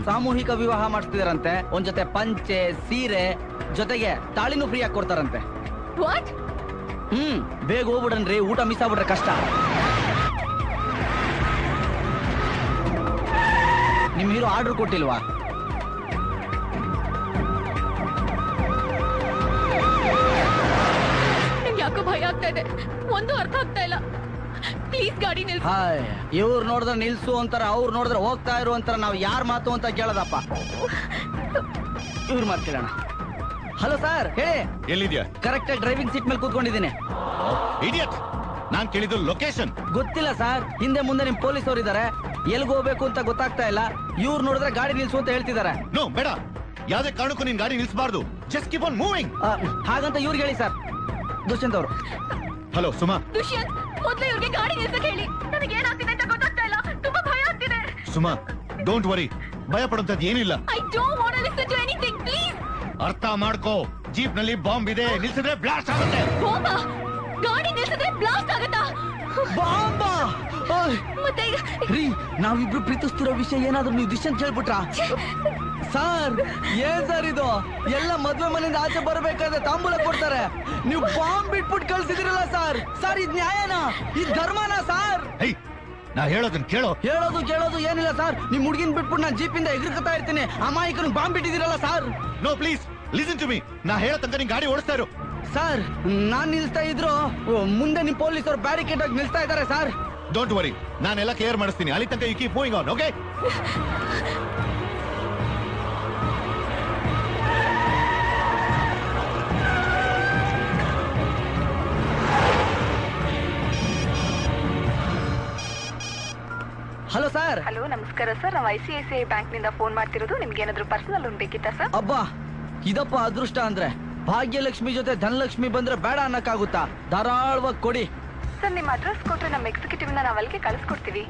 ಸಾಮೂಹಿಕ ವಿವಾಹ ಮಾಡಿಸ್ತಿದಾರಂತೆ. ಒಂದ್ ಜೊತೆ ಪಂಚೆ ಸೀರೆ ಜೊತೆಗೆ ತಾಳಿನೂ ಫ್ರೀ ಆಗಿ ಕೊಡ್ತಾರಂತೆ. ಬೇಗ ಹೋಗ್ಬಿಡ್ರಿ, ಊಟ ಮಿಸ್ ಆಗ್ಬಿಟ್ರೆ ಕಷ್ಟ. ನಿಮ್ ಹೀರೋ ಆರ್ಡರ್ ಕೊಟ್ಟಿಲ್ವಾ? ಯಾಕೋ ಭಯ ಆಗ್ತಾ ಇದೆ, ಒಂದು ಅರ್ಥ ಆಗ್ತಾ ಇಲ್ಲ. ಪ್ಲೀಸ್ ಗಾಡಿ ನಿಲ್ಸಿ. ಇವ್ರು ನೋಡಿದ್ರೆ ನಿಲ್ಸು ಅಂತಾರ, ಅವ್ರು ನೋಡಿದ್ರೆ ಹೋಗ್ತಾ ಇರು ಅಂತಾರ. ನಾವ್ ಯಾರ್ ಮಾತು ಅಂತ ಕೇಳದಪ್ಪ. ಇವ್ರ ಮಾತು ಕೇಳೋಣ. ಹಲೋ ಸರ್, ಹೇಳಿ. ಎಲ್ಲಿದ್ಯಾ? ಕರೆಕ್ಟ್ ಆಗಿ ಡ್ರೈವಿಂಗ್ ಸೀಟ್ ಮೇಲೆ ಕೂತ್ಕೊಂಡಿದ್ದೀನಿ. ಇಡಿಯಟ್, ನಾನ್ ಕೇಳಿದ್ದು ಲೊಕೇಶನ್. ಗೊತ್ತಿಲ್ಲ ಸರ್, ಹಿಂದೆ ಮುಂದೆ ನಿಮ್ ಪೊಲೀಸ್ ಅವ್ರು ಇದಾರೆ. ಎಲ್ಗ್ ಹೋಗ್ಬೇಕು ಅಂತ ಗೊತ್ತಾಗ್ತಾ ಇಲ್ಲ. ಇವ್ರು ನೋಡಿದ್ರೆ ಗಾಡಿ ನಿಲ್ಸು ಅಂತ ಹೇಳ್ತಿದ್ದಾರೆ. ನೋ ಬೇಡ, ಯಾವ್ದೇ ಕಾರಣಕ್ಕೂ ನಿನ್ ಗಾಡಿ ನಿಲ್ಸಬಾರ್ದು. Just keep on moving. ಹಾಗಂತ ಇವ್ರಿಗೆ ಹೇಳಿ ಸರ್. ದುಷ್ಯಂತ್ ಅವರು. ಹಲೋ ಸುಮಾ. ದುಷ್ಯಂತ್, ಮೊದಲು ಇವ್ರಿಗೆ ಗಾಡಿ ನಿಲ್ಸಕ್ಕೆ ಹೇಳಿ. ನನಗೆ ಏನಾಗ್ತಿದೆ ಅಂತ ಗೊತ್ತಾಗ್ತಾ ಇಲ್ಲ, ತುಂಬಾ ಭಯ ಆಗ್ತಿದೆ. ಸುಮಾ, ಡೋಂಟ್ ವರಿ, ಭಯ ಪಡುವಂತದ್ದು ಏನಿಲ್ಲ. I don't want to listen to anything, please. ಅರ್ಥ ಮಾಡ್ಕೋ, ಜೀಪ್ ನಲ್ಲಿ ಬಾಂಬ್ ಇದೆ, ನಿಲ್ಸಿದ್ರೆ ಬ್ಲಾಸ್ಟ್ ಆಗುತ್ತೆ. ಬಾಂಬಾ? ಗಾಡಿ ನಿಲ್ಸಿದ್ರೆ ಬ್ಲಾಸ್ಟ್ ಆಗುತ್ತಾ? ಬಾಂಬಾ? ಮತ್ತೆ ರೀ, ನಾವಿಬ್ರು ಪ್ರೀತಿಸ್ತಿರೋ ವಿಷಯ ಏನಾದ್ರು ನೀವು ದುಷ್ಯಂತ್ ಕೇಳ್ಬಿಟ್ರಾ? ಸರ್, ಏನ್ ಸರ್ ಇದು? ಎಲ್ಲ ಮದ್ವೆ ಮನೆಯಿಂದ ಆಚೆ ಬರ್ಬೇಕಾದ್ರೆ ತಾಂಬೂಲ ಕೊಡ್ತಾರೆ, ನೀವು ಬಾಂಬ್ ಬಿಟ್ಬಿಟ್ಟು ಕಳ್ಸಿದಿರಲ್ಲ ಸರ್. ಸರ್, ಇದ್ ನ್ಯಾಯನಾ? ಇದ್ ಧರ್ಮನಾ ಸರ್? ನಾ ಹೇಳೋದನ್ನ ಕೇಳೋ. ಹೇಳೋದು ಕೇಳೋದು ಏನಿಲ್ಲ ಸರ್. ನಿಮ್ ಹುಡುಗಿನ ಬಿಟ್ಬಿಟ್ಟು ನಾನು ಜೀಪಿಂದ ಎಗರ್ಕತಾ ಇರ್ತೀನಿ. ಅಮಾಯಕನ ಬಾಂಬ್ ಬಿಟ್ಟಿದಿರಲ್ಲ sir. No please, listen to me. ನಾ ಹೇಳೋ ತನಕ ನಿನ್ ಗಾಡಿ ಓಡಿಸ್ತಾ ಇರು. ಸರ್, ನಾನ್ ನಿಲ್ಸ್ತಾ ಇದ್ರು ಮುಂದೆ ನಿಮ್ ಪೊಲೀಸ್ ಅವ್ರು ಬ್ಯಾರಿಕೇಡ್ ಆಗಿ ನಿಲ್ಸ್ತಾ ಇದ್ದಾರೆ ಸರ್. ಡೋಂಟ್ ವರಿ, ನಾನೆಲ್ಲ ಕ್ಲಿಯರ್ ಮಾಡಿಸ್ತೀನಿ. ಅಲ್ಲಿ ತನಕ you keep moving on, okay? Hello sir. Hello, ನಮಸ್ಕಾರ ಸರ್. ನಾವು ICICI ಬ್ಯಾಂಕ್ ನಿಂದ ಫೋನ್ ಮಾಡ್ತಿರೋದು. ನಿಮ್ಗೆ ಏನಾದ್ರು ಪರ್ಸನಲ್ ಲೋನ್ ಬೇಕಿತ್ತಾ ಸರ್? ಅಬ್ಬಾ, ಇದಪ್ಪ ಅದೃಷ್ಟ ಅಂದ್ರೆ. ಭಾಗ್ಯಲಕ್ಷ್ಮಿ ಜೊತೆ ಧನಲಕ್ಷ್ಮಿ ಬಂದ್ರೆ ಬೇಡ ಅನ್ನಕ್ಕಾಗುತ್ತಾ? ಧಾರಾಳವಾಗಿ ಕೊಡಿ ಸರ್. ನಿಮ್ಮ ಅಡ್ರೆಸ್ ಕೊಟ್ರೆ ನಮ್ಮ ಎಕ್ಸಿಕ್ಯೂಟಿವ್ ನಾವು ಅಲ್ಲಿಗೆ ಕಳಿಸ್ಕೊಡ್ತೀವಿ.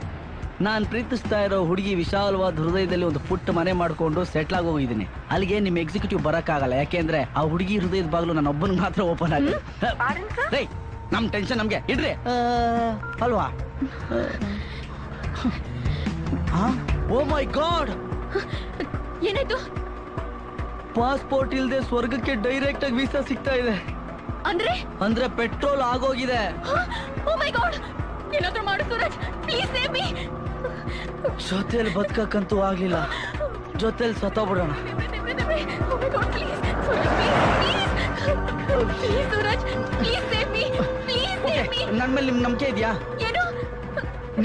ನಾನ್ ಪ್ರೀತಿಸ್ತಾ ಇರೋ ಹುಡುಗಿ ವಿಶಾಲವಾದ ಹೃದಯದಲ್ಲಿ ಒಂದು ಪುಟ್ಟ ಮನೆ ಮಾಡ್ಕೊಂಡು ಸೆಟ್ಲ್ ಆಗಿ ಹೋಗಿದ್ದೀನಿ. ಅಲ್ಲಿಗೆ ನಿಮ್ ಎಕ್ಸಿಕ್ಯೂಟಿವ್ ಬರಕ್ಕಾಗಲ್ಲ, ಯಾಕೆಂದ್ರೆ ಆ ಹುಡುಗಿ ಹೃದಯದ ಬಾಗ್ಲು ನನ್ನ ಒಬ್ಬನಿಗೆ ಮಾತ್ರ ಓಪನ್ ಆಗಿದೆ. ನಮ್ ಟೆನ್ಷನ್ ನಮ್ಗೆ ಇಡ್ರಿ ಅಲ್ವಾ? ಓ ಮೈ ಗಾಡ್, ಏನಾಯ್ತು? ಪಾಸ್ಪೋರ್ಟ್ ಇಲ್ದೆ ಸ್ವರ್ಗಕ್ಕೆ ಡೈರೆಕ್ಟ್ ಆಗಿ ವೀಸಾ ಸಿಗ್ತಾ ಇದೆ. ಅಂದ್ರೆ ಪೆಟ್ರೋಲ್ ಆಗೋಗಿದೆ. ಓ ಮೈ ಗಾಡ್, ಏನಾದ್ರೂ ಮಾಡು ಸೂರಜ್, ಪ್ಲೀಸ್ ಸೇವ್ ಮೀ. ಜೊತೆಲಿ ಬದುಕಕ್ಕಂತೂ ಆಗ್ಲಿಲ್ಲ, ಜೊತೆಲಿ ಸತ್ತೋಗ್ಬಿಡೋಣ. ನನ್ ಮೇಲೆ ನಿಮ್ ನಂಬಿಕೆ ಇದೆಯಾ?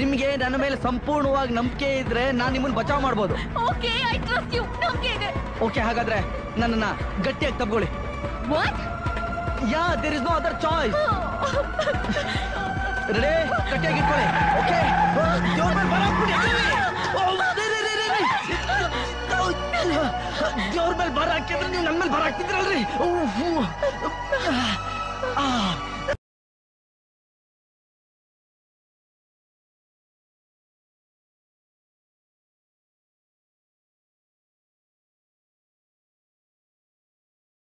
ನಿಮ್ಗೆ ನನ್ನ ಮೇಲೆ ಸಂಪೂರ್ಣವಾಗಿ ನಂಬಿಕೆ ಇದ್ರೆ ನಾನು ನಿಮ್ಮನ್ನ ಬಚಾವ್ ಮಾಡ್ಬೋದು. ಓಕೆ, ಹಾಗಾದ್ರೆ ನನ್ನನ್ನ ಗಟ್ಟಿಯಾಗಿ ತಗೊಳ್ಳಿ. Yeah, there is no other choice. Ready? ಗಟ್ಟಿಯಾಗಿ ಇಟ್ಕೊಳ್ಳಿ. ಓಕೆ, ದೇವ್ರ ಮೇಲೆ ಬರ ಹಾಕಿದ್ರೆ ನೀವು ನನ್ನ ಮೇಲೆ ಬರ ಹಾಕ್ತಿದ್ರಲ್ರಿ.